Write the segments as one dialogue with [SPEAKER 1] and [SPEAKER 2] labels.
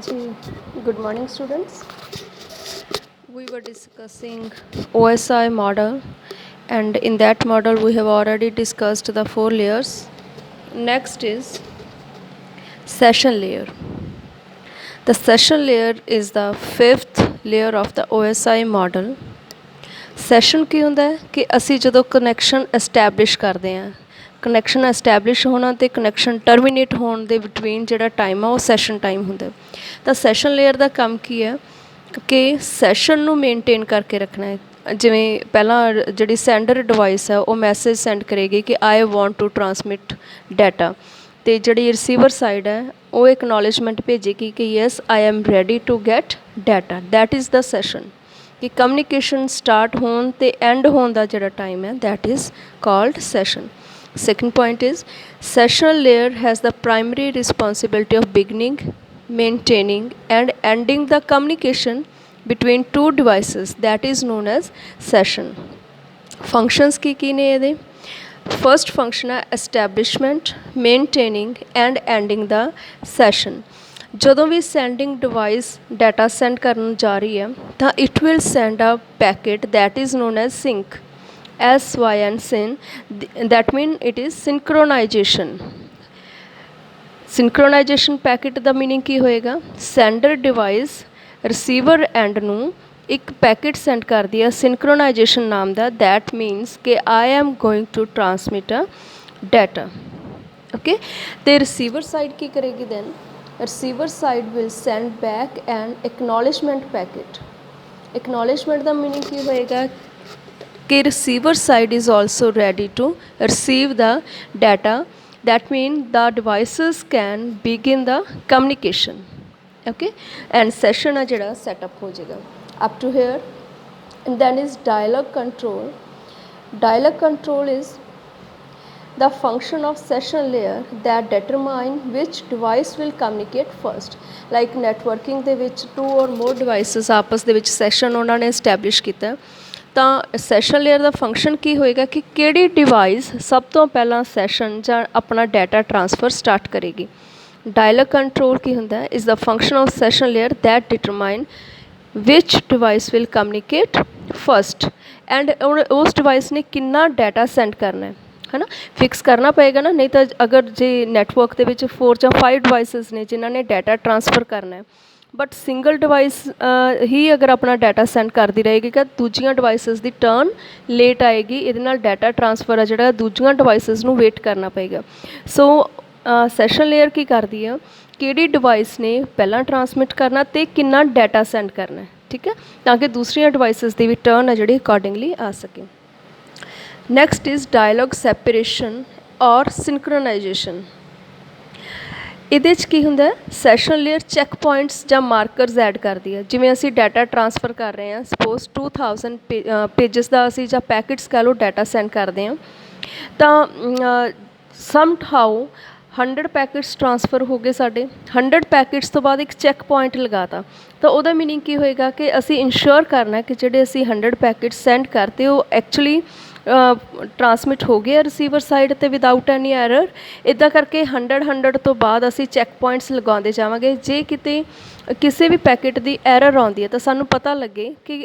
[SPEAKER 1] Ji, good morning students. We were discussing OSI model, and in that model we have already discussed the 4 layers. Next is session layer. The session layer is the 5th layer of the OSI model. Session ਕੀ ਹੁੰਦਾ ਹੈ ਕਿ ਅਸੀਂ ਜਦੋਂ connection establish ਕਰਦੇ ਹਾਂ, connection establish ਹੋਣਾ ਅਤੇ ਕਨੈਕਸ਼ਨ ਟਰਮੀਨੇਟ ਹੋਣ ਦੇ ਬਿਟਵੀਨ ਜਿਹੜਾ ਟਾਈਮ ਆ ਉਹ ਸੈਸ਼ਨ ਟਾਈਮ ਹੁੰਦਾ। ਤਾਂ ਸੈਸ਼ਨ ਲੇਅਰ ਦਾ ਕੰਮ ਕੀ ਹੈ ਕਿ ਸੈਸ਼ਨ ਨੂੰ ਮੇਨਟੇਨ ਕਰਕੇ ਰੱਖਣਾ ਹੈ। ਜਿਵੇਂ ਪਹਿਲਾਂ ਜਿਹੜੀ ਸੈਂਡਰ ਡਿਵਾਈਸ ਹੈ ਉਹ ਮੈਸੇਜ ਸੈਂਡ ਕਰੇਗੀ ਕਿ I want to transmit data, ਅਤੇ ਜਿਹੜੀ ਰਿਸੀਵਰ ਸਾਈਡ ਹੈ ਉਹ ਇਕਨੋਲੇਜਮੈਂਟ ਭੇਜੇਗੀ ਕਿ yes I am ready to get data. That is the session. ਕਿ ਕਮਿਊਨੀਕੇਸ਼ਨ ਸਟਾਰਟ ਹੋਣ ਅਤੇ ਐਂਡ ਹੋਣ ਦਾ ਜਿਹੜਾ ਟਾਈਮ ਹੈ that is called session. Second point is session layer has the primary responsibility of beginning, maintaining and ending the communication between two devices, that is known as session. Functions ਕੀ ਨੇ ਇਹਦੇ? First function ਹੈ establishment, maintaining and ending the session. ਜਦੋਂ ਵੀ sending device data send ਕਰਨ ਜਾ ਰਹੀ ਹੈ ਤਾਂ it will send a packet that is known as sync, SYN SYN, that mean it is synchronization. Synchronization packet ਦਾ meaning ਕੀ ਹੋਏਗਾ? ਸੈਂਡਰ ਡਿਵਾਈਸ ਰਿਸੀਵਰ ਐਂਡ ਨੂੰ ਇੱਕ ਪੈਕੇਟ ਸੈਂਡ ਕਰਦੀ ਹੈ ਸਿੰਕਰੋਨਾਈਜੇਸ਼ਨ ਨਾਮ ਦਾ। ਦੈਟ ਮੀਨਸ ਕਿ I am going to transmit a data. Okay, ਅਤੇ ਰਿਸੀਵਰ ਸਾਈਡ ਕੀ ਕਰੇਗੀ then? Receiver side will send back an acknowledgement packet. Acknowledgement ਦਾ ਮੀਨਿੰਗ ਕੀ ਹੋਏਗਾ ਕਿ receiver side is also ready to receive the data. That means the devices can begin the communication. Okay, and session ਆ ਜਿਹੜਾ setup ਹੋ ਜਾਏਗਾ up to here. And then is dialog control. Dialog control is the function of session layer that determine which device will communicate first. Like networking ਦੇ ਵਿੱਚ two or more devices ਆਪਸ ਦੇ ਵਿੱਚ session ਉਹਨਾਂ ਨੇ establish ਕੀਤਾ, ਤਾਂ session layer ਦਾ function ਕੀ ਹੋਏਗਾ ਕਿ ਕਿਹੜੀ ਡਿਵਾਈਸ ਸਭ ਤੋਂ ਪਹਿਲਾਂ ਸੈਸ਼ਨ ਜਾਂ ਆਪਣਾ ਡਾਟਾ ਟਰਾਂਸਫਰ ਸਟਾਰਟ ਕਰੇਗੀ। ਡਾਇਲੌਗ ਕੰਟਰੋਲ ਕੀ ਹੁੰਦਾ ਹੈ? Is the function of session layer that determine which device will communicate first, and ਉਸ ਡਿਵਾਈਸ ਨੇ ਕਿੰਨਾ ਡਾਟਾ ਸੈਂਡ ਕਰਨਾ ਹੈ ਨਾ, ਫਿਕਸ ਕਰਨਾ ਪਏਗਾ ਨਾ। ਨਹੀਂ ਤਾਂ ਅਗਰ ਜੇ ਨੈਟਵਰਕ ਦੇ ਵਿੱਚ 4 ਜਾਂ 5 ਡਿਵਾਈਸਿਸ ਨੇ ਜਿਨ੍ਹਾਂ ਨੇ ਡਾਟਾ ਟਰਾਂਸਫਰ ਕਰਨਾ ਹੈ, ਬਟ ਸਿੰਗਲ ਡਿਵਾਈਸ ਹੀ ਅਗਰ ਆਪਣਾ ਡਾਟਾ ਸੈਂਡ ਕਰਦੀ ਰਹੇਗੀ ਕਿ ਦੂਜੀਆਂ ਡਿਵਾਈਸਿਸ ਦੀ ਟਰਨ ਲੇਟ ਆਏਗੀ, ਇਹਦੇ ਨਾਲ ਡਾਟਾ ਟਰਾਂਸਫਰ ਆ ਜਿਹੜਾ ਦੂਜੀਆਂ ਡਿਵਾਈਸਿਸ ਨੂੰ ਵੇਟ ਕਰਨਾ ਪਏਗਾ। ਸੋ ਸੈਸ਼ਨ ਲੇਅਰ ਕੀ ਕਰਦੀ ਆ? ਕਿਹੜੀ ਡਿਵਾਈਸ ਨੇ ਪਹਿਲਾਂ ਟਰਾਂਸਮਿਟ ਕਰਨਾ ਅਤੇ ਕਿੰਨਾ ਡਾਟਾ ਸੈਂਡ ਕਰਨਾ, ਠੀਕ ਹੈ, ਤਾਂ ਕਿ ਦੂਸਰੀਆਂ ਡਿਵਾਈਸਿਸ ਦੀ ਵੀ ਟਰਨ ਆ ਜਿਹੜੀ ਅਕੋਰਡਿੰਗਲੀ ਆ ਸਕੇ। ਨੈਕਸਟ ਇਜ਼ ਡਾਇਲੋਗ ਸੈਪਰੇਸ਼ਨ ਔਰ ਸਿੰਕਰੋਨਾਈਜੇਸ਼ਨ। ਇਹਦੇ 'ਚ ਕੀ ਹੁੰਦਾ? ਸੈਸ਼ਨ ਲੇਅਰ ਚੈੱਕ ਪੁਆਇੰਟਸ ਜਾਂ ਮਾਰਕਰਸ ਐਡ ਕਰਦੀ ਹੈ। ਜਿਵੇਂ ਅਸੀਂ ਡਾਟਾ ਟਰਾਂਸਫਰ ਕਰ ਰਹੇ ਹਾਂ, ਸਪੋਜ਼ 2000 ਪੇਜਸ ਦਾ ਅਸੀਂ ਜਾਂ ਪੈਕਟਸ ਕਹਿ ਲਓ ਡਾਟਾ ਸੈਂਡ ਕਰਦੇ ਹਾਂ, ਤਾਂ ਸਮ ਹਾਊ 100 ਪੈਕਟਸ ਟਰਾਂਸਫਰ ਹੋ ਗਏ ਸਾਡੇ। 100 ਪੈਕਟਸ ਤੋਂ ਬਾਅਦ ਇੱਕ ਚੈੱਕ ਪੁਆਇੰਟ ਲਗਾਤਾ, ਤਾਂ ਉਹਦਾ ਮੀਨਿੰਗ ਕੀ ਹੋਏਗਾ ਕਿ ਅਸੀਂ ਇੰਸ਼ੋਰ ਕਰਨਾ ਕਿ ਜਿਹੜੇ ਅਸੀਂ 100 ਪੈਕਟਸ ਸੈਂਡ ਕਰਤੇ ਉਹ ਐਕਚੁਅਲੀ ਟਰਾਂਸਮਿਟ ਹੋ ਗਏ ਆ ਰਿਸੀਵਰ ਸਾਈਡ 'ਤੇ ਵਿਦਾਊਟ ਐਨੀ ਐਰਰ। ਇੱਦਾਂ ਕਰਕੇ 100 ਤੋਂ ਬਾਅਦ ਅਸੀਂ ਚੈੱਕ ਪੁਆਇੰਟਸ ਲਗਾਉਂਦੇ ਜਾਵਾਂਗੇ। ਜੇ ਕਿਤੇ ਕਿਸੇ ਵੀ ਪੈਕੇਟ ਦੀ ਐਰਰ ਆਉਂਦੀ ਹੈ ਤਾਂ ਸਾਨੂੰ ਪਤਾ ਲੱਗੇ ਕਿ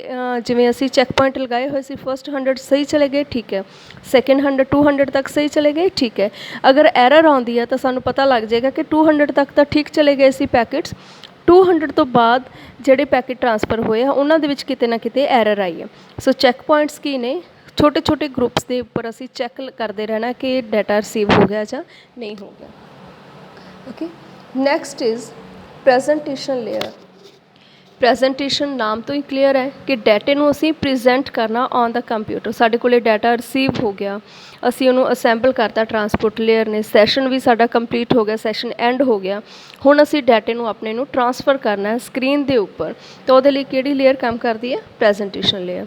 [SPEAKER 1] ਜਿਵੇਂ ਅਸੀਂ ਚੈੱਕ ਪੁਆਇੰਟ ਲਗਾਏ ਹੋਏ ਸੀ, ਫਸਟ 100 ਸਹੀ ਚਲੇ ਗਏ, ਠੀਕ ਹੈ, ਸੈਕਿੰਡ 100 200 ਤੱਕ ਸਹੀ ਚਲੇ ਗਏ, ਠੀਕ ਹੈ। ਅਗਰ ਐਰਰ ਆਉਂਦੀ ਹੈ ਤਾਂ ਸਾਨੂੰ ਪਤਾ ਲੱਗ ਜਾਏਗਾ ਕਿ 200 ਤੱਕ ਤਾਂ ਠੀਕ ਚਲੇ ਗਏ ਸੀ ਪੈਕੇਟਸ, 200 ਤੋਂ ਬਾਅਦ ਜਿਹੜੇ ਪੈਕੇਟ ਟਰਾਂਸਫਰ ਹੋਏ ਆ ਉਹਨਾਂ ਦੇ ਵਿੱਚ ਕਿਤੇ ਨਾ ਕਿਤੇ ਐਰਰ ਆਈ ਹੈ। ਸੋ ਚੈੱਕ ਪੁਆਇੰਟਸ ਕੀ ਨੇ? ਛੋਟੇ ਛੋਟੇ ਗਰੁੱਪਸ ਦੇ ਉੱਪਰ ਅਸੀਂ ਚੈੱਕ ਕਰਦੇ ਰਹਿਣਾ ਕਿ ਡਾਟਾ ਰਿਸੀਵ ਹੋ ਗਿਆ ਜਾਂ ਨਹੀਂ ਹੋ ਗਿਆ। Okay, next is presentation layer. Presentation ਨਾਮ ਤੋਂ ਹੀ ਕਲੀਅਰ ਹੈ ਕਿ ਡਾਟੇ ਨੂੰ ਅਸੀਂ ਪ੍ਰੈਜੈਂਟ ਕਰਨਾ ਔਨ ਦਾ ਕੰਪਿਊਟਰ। ਸਾਡੇ ਕੋਲ ਡਾਟਾ ਰਿਸੀਵ ਹੋ ਗਿਆ, ਅਸੀਂ ਉਹਨੂੰ ਅਸੈਂਬਲ ਕਰਤਾ ਟਰਾਂਸਪੋਰਟ ਲੇਅਰ ਨੇ, ਸੈਸ਼ਨ ਵੀ ਸਾਡਾ ਕੰਪਲੀਟ ਹੋ ਗਿਆ, ਸੈਸ਼ਨ ਐਂਡ ਹੋ ਗਿਆ। ਹੁਣ ਅਸੀਂ ਡਾਟੇ ਨੂੰ ਆਪਣੇ ਨੂੰ ਟਰਾਂਸਫਰ ਕਰਨਾ ਸਕਰੀਨ ਦੇ ਉੱਪਰ, ਤਾਂ ਉਹਦੇ ਲਈ ਕਿਹੜੀ ਲੇਅਰ ਕੰਮ ਕਰਦੀ ਹੈ? Presentation layer.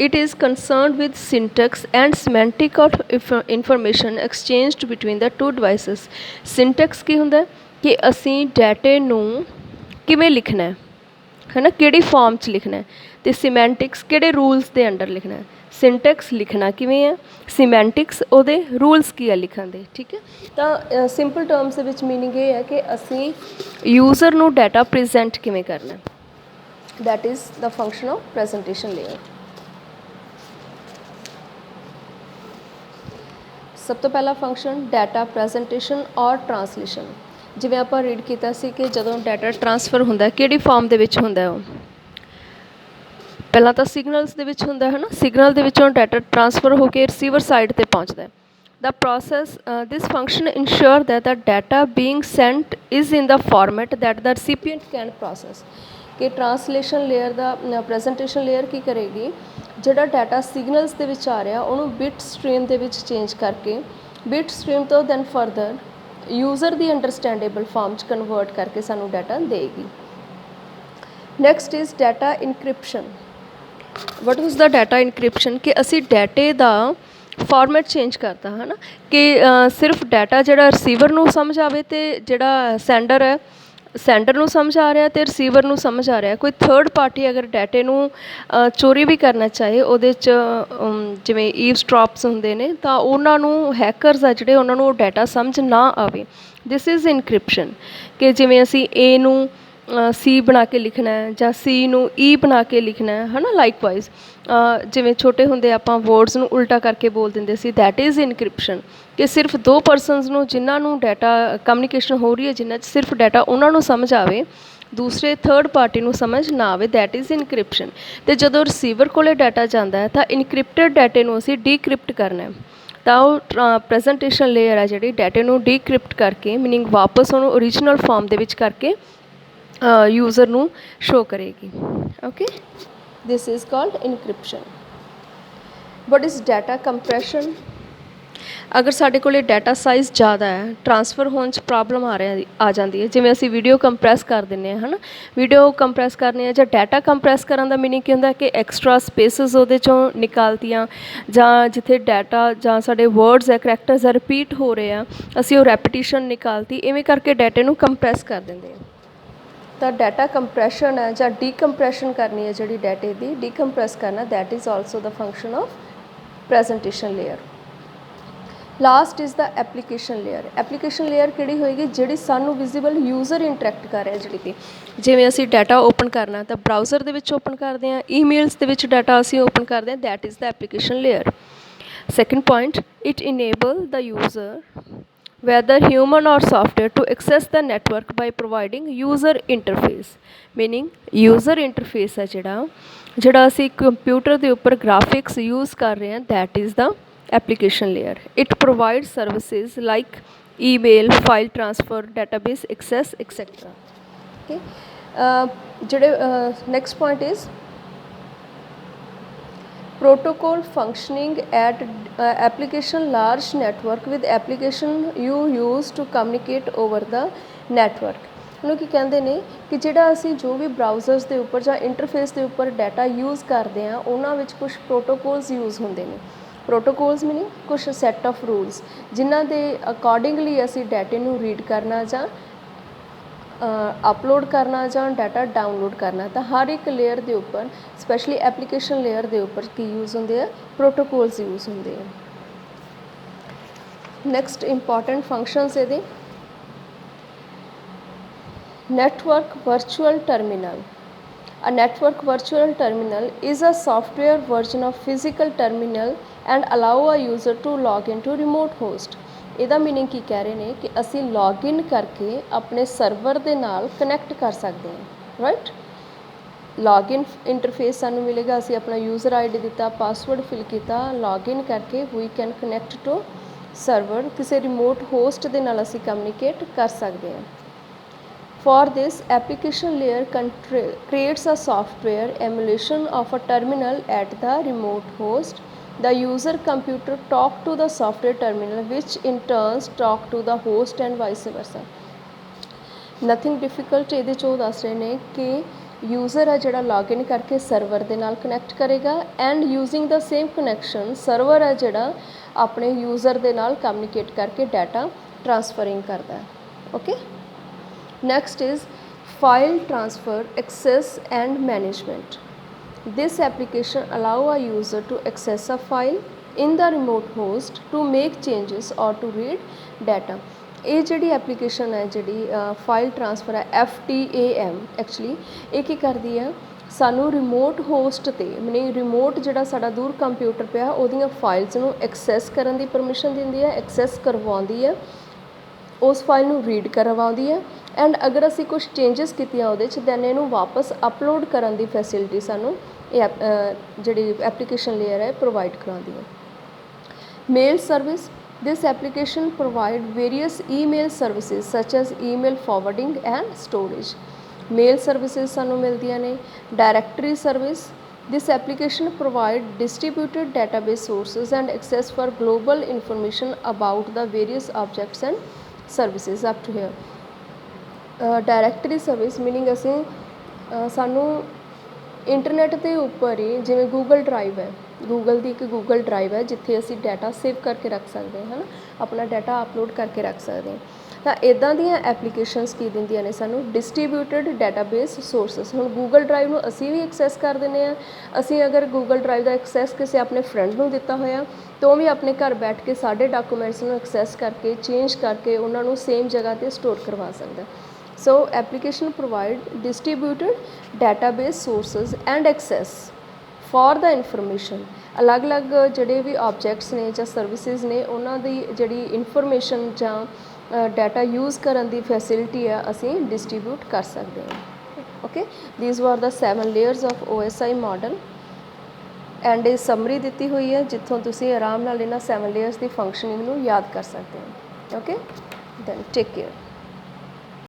[SPEAKER 1] It is concerned with syntax and semantic of information exchanged between the two devices. Syntax ਕੀ ਹੁੰਦਾ ਕਿ ਅਸੀਂ ਡਾਟੇ ਨੂੰ ਕਿਵੇਂ ਲਿਖਣਾ ਹੈ ਨਾ, ਕਿਹੜੀ ਫਾਰਮ 'ਚ ਲਿਖਣਾ ਹੈ, ਅਤੇ ਸਿਮੈਂਟਿਕਸ ਕਿਹੜੇ ਰੂਲਸ ਦੇ ਅੰਡਰ ਲਿਖਣਾ ਹੈ। ਸਿੰਟੈਕਸ ਲਿਖਣਾ ਕਿਵੇਂ ਹੈ, ਸੀਮੈਂਟਿਕਸ ਉਹਦੇ ਰੂਲਸ ਕੀ ਆ ਲਿਖਣ ਦੇ। ਠੀਕ ਹੈ, ਤਾਂ ਸਿੰਪਲ ਟਰਮਸ ਦੇ ਵਿੱਚ ਮੀਨਿੰਗ ਇਹ ਹੈ ਕਿ ਅਸੀਂ ਯੂਜ਼ਰ ਨੂੰ ਡਾਟਾ ਪ੍ਰੈਜੈਂਟ ਕਿਵੇਂ ਕਰਨਾ, that is the function of presentation layer। ਸਭ ਤੋਂ ਪਹਿਲਾ ਫੰਕਸ਼ਨ ਡਾਟਾ ਪ੍ਰੈਜੈਂਟੇਸ਼ਨ ਔਰ ਟਰਾਂਸਲੇਸ਼ਨ। ਜਿਵੇਂ ਆਪਾਂ ਰੀਡ ਕੀਤਾ ਸੀ ਕਿ ਜਦੋਂ ਡਾਟਾ ਟਰਾਂਸਫਰ ਹੁੰਦਾ ਕਿਹੜੀ ਫਾਰਮ ਦੇ ਵਿੱਚ ਹੁੰਦਾ ਉਹ, ਪਹਿਲਾਂ ਤਾਂ ਸਿਗਨਲਸ ਦੇ ਵਿੱਚ ਹੁੰਦਾ ਹੈ ਨਾ, ਸਿਗਨਲ ਦੇ ਵਿੱਚੋਂ ਡਾਟਾ ਟਰਾਂਸਫਰ ਹੋ ਕੇ ਰਿਸੀਵਰ ਸਾਈਡ 'ਤੇ ਪਹੁੰਚਦਾ ਹੈ। The process, this function ensure that the data being sent is in the format that the recipient can process। ਕਿ ਟਰਾਂਸਲੇਸ਼ਨ ਲੇਅਰ ਦਾ ਪ੍ਰੈਜੈਂਟੇਸ਼ਨ ਲੇਅਰ ਕੀ ਕਰੇਗੀ, ਜਿਹੜਾ ਡਾਟਾ ਸਿਗਨਲਸ ਦੇ ਵਿੱਚ ਆ ਰਿਹਾ ਉਹਨੂੰ ਬਿਟ ਸਟਰੀਮ ਦੇ ਵਿੱਚ ਚੇਂਜ ਕਰਕੇ ਬਿਟ ਸਟਰੀਮ ਤੋਂ ਦੈਨ ਫਰਦਰ ਯੂਜ਼ਰ ਦੀ ਅੰਡਰਸਟੈਂਡੇਬਲ ਫਾਰਮ 'ਚ ਕਨਵਰਟ ਕਰਕੇ ਸਾਨੂੰ ਡਾਟਾ ਦੇਗੀ। Next is data encryption. What is the data encryption, ਕਿ ਅਸੀਂ ਡਾਟੇ ਦਾ ਫਾਰਮੈਟ ਚੇਂਜ ਕਰਤਾ ਹੈ ਨਾ, ਕਿ ਸਿਰਫ ਡਾਟਾ ਜਿਹੜਾ ਰਿਸੀਵਰ ਨੂੰ ਸਮਝ ਆਵੇ ਅਤੇ ਜਿਹੜਾ ਸੈਂਡਰ ਹੈ ਸੈਂਡਰ ਨੂੰ ਸਮਝ ਆ ਰਿਹਾ ਅਤੇ ਰਿਸੀਵਰ ਨੂੰ ਸਮਝ ਆ ਰਿਹਾ। ਕੋਈ ਥਰਡ ਪਾਰਟੀ ਅਗਰ ਡਾਟੇ ਨੂੰ ਚੋਰੀ ਵੀ ਕਰਨਾ ਚਾਹੇ, ਉਹਦੇ 'ਚ ਜਿਵੇਂ ਈਵਸਟ੍ਰੌਪਸ ਹੁੰਦੇ ਨੇ, ਤਾਂ ਉਹਨਾਂ ਨੂੰ ਹੈਕਰਸ ਆ ਜਿਹੜੇ ਉਹਨਾਂ ਨੂੰ ਉਹ ਡਾਟਾ ਸਮਝ ਨਾ ਆਵੇ। This is encryption. ਕਿ ਜਿਵੇਂ ਅਸੀਂ ਏ ਨੂੰ ਸੀ ਬਣਾ ਕੇ ਲਿਖਣਾ ਹੈ ਜਾਂ ਸੀ ਨੂੰ ਈ ਬਣਾ ਕੇ ਲਿਖਣਾ ਹੈ ਨਾ, ਲਾਈਕਵਾਈਜ਼ ਜਿਵੇਂ ਛੋਟੇ ਹੁੰਦੇ ਆਪਾਂ ਵਰਡਸ ਨੂੰ ਉਲਟਾ ਕਰਕੇ ਬੋਲ ਦਿੰਦੇ ਸੀ, ਦੈਟ ਇਜ਼ ਇਨਕ੍ਰਿਪਸ਼ਨ। ਕਿ ਸਿਰਫ ਦੋ ਪਰਸਨਸ ਨੂੰ ਜਿਨ੍ਹਾਂ ਨੂੰ ਡਾਟਾ ਕਮਿਊਨੀਕੇਸ਼ਨ ਹੋ ਰਹੀ ਹੈ, ਜਿਨ੍ਹਾਂ 'ਚ ਸਿਰਫ ਡਾਟਾ ਉਹਨਾਂ ਨੂੰ ਸਮਝ ਆਵੇ, ਦੂਸਰੇ ਥਰਡ ਪਾਰਟੀ ਨੂੰ ਸਮਝ ਨਾ ਆਵੇ, ਦੈਟ ਇਜ਼ ਇਨਕ੍ਰਿਪਸ਼ਨ। ਅਤੇ ਜਦੋਂ ਰਿਸੀਵਰ ਕੋਲ ਡਾਟਾ ਜਾਂਦਾ ਹੈ ਤਾਂ ਇਨਕ੍ਰਿਪਟਡ ਡਾਟੇ ਨੂੰ ਅਸੀਂ ਡੀਕ੍ਰਿਪਟ ਕਰਨਾ ਹੈ। ਤਾਂ ਉਹ ਪ੍ਰੈਜੈਂਟੇਸ਼ਨ ਲੇਅਰ ਹੈ ਜਿਹੜੀ ਡਾਟੇ ਨੂੰ ਡੀਕ੍ਰਿਪਟ ਕਰਕੇ, ਮੀਨਿੰਗ ਵਾਪਸ ਉਹਨੂੰ ਓਰੀਜਨਲ ਫਾਰਮ ਦੇ ਵਿੱਚ ਕਰਕੇ ਯੂਜ਼ਰ ਨੂੰ ਸ਼ੋ ਕਰੇਗੀ। Okay, this is called encryption. What is data compression. ਅਗਰ ਸਾਡੇ ਕੋਲ ਡਾਟਾ ਸਾਈਜ਼ ਜ਼ਿਆਦਾ ਹੈ, ਟਰਾਂਸਫਰ ਹੋਣ 'ਚ ਪ੍ਰੋਬਲਮ ਆ ਜਾਂਦੀ ਹੈ। ਜਿਵੇਂ ਅਸੀਂ ਵੀਡੀਓ ਕੰਪਰੈਸ ਕਰ ਦਿੰਦੇ ਹਾਂ ਹੈ ਨਾ, ਵੀਡੀਓ ਕੰਪਰੈਸ ਕਰਨੀ ਹੈ ਜਾਂ ਡਾਟਾ ਕੰਪਰੈਸ ਕਰਨ ਦਾ ਮੀਨਿੰਗ ਕੀ ਹੁੰਦਾ ਕਿ ਐਕਸਟਰਾ ਸਪੇਸਿਸ ਉਹਦੇ 'ਚੋਂ ਨਿਕਾਲਤੀਆਂ, ਜਾਂ ਜਿੱਥੇ ਡਾਟਾ ਜਾਂ ਸਾਡੇ ਵਰਡਸ ਹੈ ਕਰੈਕਟਰਸ ਹੈ ਰਿਪੀਟ ਹੋ ਰਹੇ ਆ, ਅਸੀਂ ਉਹ ਰੈਪੀਟੀਸ਼ਨ ਨਿਕਾਲਤੀ, ਇਵੇਂ ਕਰਕੇ ਡਾਟੇ ਨੂੰ ਕੰਪਰੈਸ ਕਰ ਦਿੰਦੇ ਹਾਂ। ਤਾਂ ਡਾਟਾ ਕੰਪਰੈਸ਼ਨ ਹੈ ਜਾਂ ਡੀਕੰਪਰੈਸ਼ਨ ਕਰਨੀ ਹੈ ਜਿਹੜੀ ਡਾਟੇ ਦੀ, ਡੀਕੰਪਰੈਸ ਕਰਨਾ, that is also the function of presentation layer. Last is the application layer. Application layer ਕਿਹੜੀ ਹੋਏਗੀ, ਜਿਹੜੀ ਸਾਨੂੰ ਵਿਜ਼ੀਬਲ ਯੂਜ਼ਰ ਇੰਟਰੈਕਟ ਕਰ ਰਿਹਾ ਜਿਹੜੀ 'ਤੇ। ਜਿਵੇਂ ਅਸੀਂ ਡਾਟਾ ਓਪਨ ਕਰਨਾ ਤਾਂ ਬਰਾਊਜ਼ਰ ਦੇ ਵਿੱਚ ਓਪਨ ਕਰਦੇ ਹਾਂ, ਈਮੇਲਸ ਦੇ ਵਿੱਚ ਡਾਟਾ ਅਸੀਂ ਓਪਨ ਕਰਦੇ ਹਾਂ, that is the application layer. Second point, it enable the user whether human or software to access the network by providing user interface। meaning user interface ਹੈ ਜਿਹੜਾ ਅਸੀਂ ਕੰਪਿਊਟਰ ਦੇ ਉੱਪਰ ਗ੍ਰਾਫਿਕਸ ਯੂਜ਼ ਕਰ ਰਹੇ ਹਾਂ, that is the application layer। it provides services like email, file transfer, database access, etc। okay, ਜਿਹੜੇ next point is protocol functioning at application large network with application you use to communicate over the network। ਉਹਨੂੰ ਕੀ ਕਹਿੰਦੇ ਨੇ ਕਿ ਜਿਹੜਾ ਅਸੀਂ ਜੋ ਵੀ browsers ਦੇ ਉੱਪਰ ਜਾਂ ਇੰਟਰਫੇਸ ਦੇ ਉੱਪਰ ਡਾਟਾ ਯੂਜ਼ ਕਰਦੇ ਹਾਂ, ਉਹਨਾਂ ਵਿੱਚ ਕੁਛ ਪ੍ਰੋਟੋਕੋਲਸ ਯੂਜ਼ ਹੁੰਦੇ ਨੇ। ਪ੍ਰੋਟੋਕੋਲਸ ਮੀਨਿੰਗ ਕੁਛ ਸੈੱਟ ਆਫ ਰੂਲਸ, ਜਿਨ੍ਹਾਂ ਦੇ ਅਕੋਰਡਿੰਗਲੀ ਅਸੀਂ ਡਾਟੇ ਨੂੰ ਰੀਡ ਕਰਨਾ ਜਾਂ ਅਪਲੋਡ ਕਰਨਾ ਜਾਂ ਡਾਟਾ ਡਾਊਨਲੋਡ ਕਰਨਾ। ਤਾਂ ਹਰ ਇੱਕ ਲੇਅਰ ਦੇ ਉੱਪਰ, ਸਪੈਸ਼ਲੀ ਐਪਲੀਕੇਸ਼ਨ ਲੇਅਰ ਦੇ ਉੱਪਰ ਕੀ ਯੂਜ਼ ਹੁੰਦੇ ਆ, ਪ੍ਰੋਟੋਕੋਲਸ ਯੂਜ਼ ਹੁੰਦੇ ਆ। ਨੈਕਸਟ ਇੰਪੋਰਟੈਂਟ ਫੰਕਸ਼ਨਸ ਇਹਦੇ, network virtual terminal। A network virtual terminal is a software version of physical terminal and allow a user to log into remote host। ਇਹਦਾ meaning ਕੀ ਕਹਿ ਰਹੇ ਨੇ ਕਿ ਅਸੀਂ ਲੌਗਇਨ ਕਰਕੇ ਆਪਣੇ ਸਰਵਰ ਦੇ ਨਾਲ ਕਨੈਕਟ ਕਰ ਸਕਦੇ ਹਾਂ, ਰਾਈਟ। ਲੌਗਇਨ ਇੰਟਰਫੇਸ ਸਾਨੂੰ ਮਿਲੇਗਾ, ਅਸੀਂ ਆਪਣਾ ਯੂਜ਼ਰ ਆਈ ਡੀ ਦਿੱਤਾ, ਪਾਸਵਰਡ ਫਿਲ ਕੀਤਾ, ਲੌਗਇਨ ਕਰਕੇ we can connect to server, ਕਿਸੇ ਰਿਮੋਟ ਹੋਸਟ ਦੇ ਨਾਲ ਅਸੀਂ ਕਮਿਊਨੀਕੇਟ ਕਰ ਸਕਦੇ ਹਾਂ। For this, application layer creates a software emulation of a terminal at the remote host। The user computer talk to the software terminal, which in turn talk to the host and vice versa। Nothing difficult। ਇਹਦੇ 'ਚ ਉਹ ਦੱਸ ਰਹੇ ਨੇ ਕਿ user ਹੈ ਜਿਹੜਾ login ਕਰਕੇ ਸਰਵਰ ਦੇ ਨਾਲ ਕਨੈਕਟ ਕਰੇਗਾ, and using the same connection server ਹੈ ਜਿਹੜਾ ਆਪਣੇ ਯੂਜ਼ਰ ਦੇ ਨਾਲ ਕਮਿਊਨੀਕੇਟ ਕਰਕੇ ਡਾਟਾ ਟਰਾਂਸਫਰਿੰਗ ਕਰਦਾ ਹੈ। Okay, next is file transfer access and management। This application allow a user to access a file in the remote host to make changes or to read data. ਇਹ ਜਿਹੜੀ application ਹੈ ਜਿਹੜੀ file transfer ਹੈ FTAM actually ਇਹ ਕੀ ਕਰਦੀ ਹੈ ਸਾਨੂੰ remote host ਤੇ ਮੀਨਿੰਗ ਰਿਮੋਟ ਜਿਹੜਾ ਸਾਡਾ ਦੂਰ ਕੰਪਿਊਟਰ ਪਿਆ ਉਹਦੀਆਂ ਫਾਈਲਸ ਨੂੰ ਐਕਸੈਸ ਕਰਨ ਦੀ ਪਰਮਿਸ਼ਨ ਦਿੰਦੀ ਹੈ ਐਕਸੈਸ ਕਰਵਾਉਂਦੀ ਹੈ उस फाइल नूं रीड करवाउंदी है एंड अगर असी कुछ चेंजिस कीतियां उहदे च दैन इहनूं वापस अपलोड करन दी फैसिलिटी सानूं जिहड़ी एप्लीकेशन लेयर है प्रोवाइड कराउंदी है। Mail service this application provide various email services such as email forwarding and storage. Mail services सानूं मिलदियां ने। Directory service this application provide distributed database sources and access for global information about the various objects and services up to here. Directory service meaning असी सानू internet के उपर ही जिवें Google drive है Google की एक गूगल ड्राइव है जिथे असी डाटा सेव करके रख सकते हैं अपना डाटा अपलोड करके रख सकते हैं। तो इदां दियां एप्लीकेशनस की दिंदियां ने सानू डिस्ट्रीब्यूटेड डेटाबेस सोर्सिस। हुण गूगल ड्राइव नूं असी भी एक्सैस कर दिंदे आ। असी अगर गूगल ड्राइव का एक्सैस किसी अपने फ्रेंड नूं दिता होया तो भी अपने घर बैठ के साढ़े डॉक्यूमेंट्स नूं एक्सैस करके चेंज करके उन्हां नूं सेम जगह पर स्टोर करवा सकदा। सो application provide distributed database sources and access for the information. अलग अलग जिहड़े भी ऑब्जेक्ट्स ने जां सर्विसिज ने उन्हां दी जिहड़ी इनफॉर्मेशन जां डाटा यूज़ करन दी फैसिलिटी है असी डिस्ट्रीब्यूट कर सकते हैं। Okay these were the 7 layers of OSI model and ये समरी दी हुई है जितों तुसी आराम नाल इन्हां 7 लेयर्स की फंक्शनिंग नूं याद कर सकते हैं। Okay then take care.